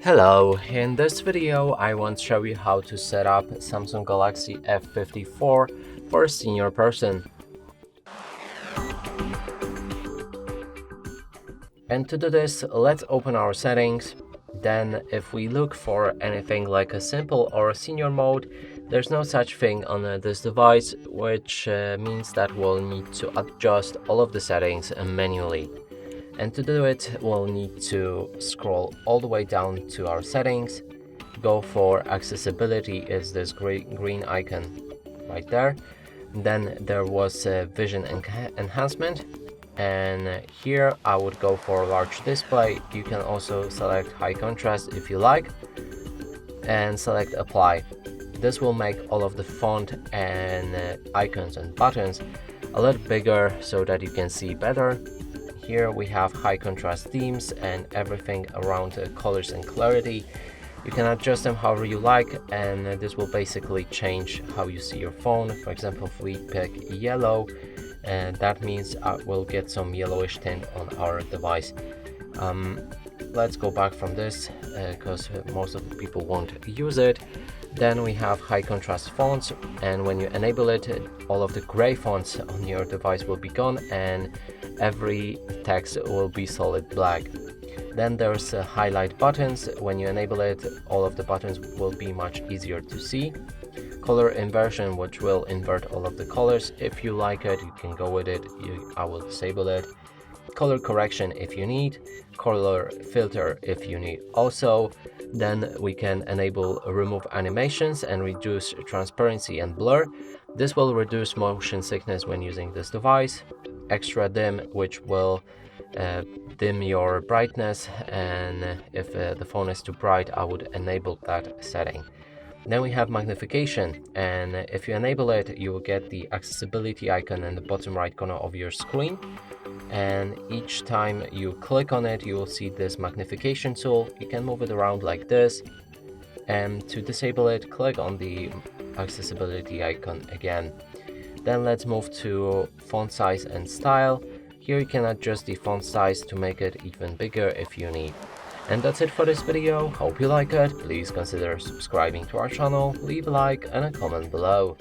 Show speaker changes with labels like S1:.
S1: Hello, in this video I want to show you how to set up Samsung Galaxy F54 for a senior person. And to do this, let's open our settings. Then if we look for anything like a simple or a senior mode, there's no such thing on this device, which means that we'll need to adjust all of the settings manually. And to do it, we'll need to scroll all the way down to our settings, go for accessibility, is this green icon right there. Then there was vision enhancement, and here I would go for large display. You can also select high contrast if you like, and select apply. This will make all of the font and icons and buttons a little bigger so that you can see better. Here we have high contrast themes and everything around colors and clarity. You can adjust them however you like, and this will basically change how you see your phone. For example, if we pick yellow, and that means we'll get some yellowish tint on our device. Let's go back from this because most of the people won't use it. Then we have high contrast fonts, and when you enable it, all of the gray fonts on your device will be gone and every text will be solid black. Then there's highlight buttons. When you enable it, all of the buttons will be much easier to see. Color inversion, which will invert all of the colors. If you like it, you can go with it. I will disable it. Color correction if you need, color filter if you need also. Then we can enable remove animations and reduce transparency and blur. This will reduce motion sickness when using this device. Extra dim, which will dim your brightness, and if the phone is too bright, I would enable that setting. Then we have magnification, and if you enable it, you will get the accessibility icon in the bottom right corner of your screen, and each time you click on it, you will see this magnification tool. You can move it around like this, and to disable it, click on the accessibility icon again. Then let's move to font size and style. Here you can adjust the font size to make it even bigger if you need. And that's it for this video. Hope you like it. Please consider subscribing to our channel, leave a like and a comment below.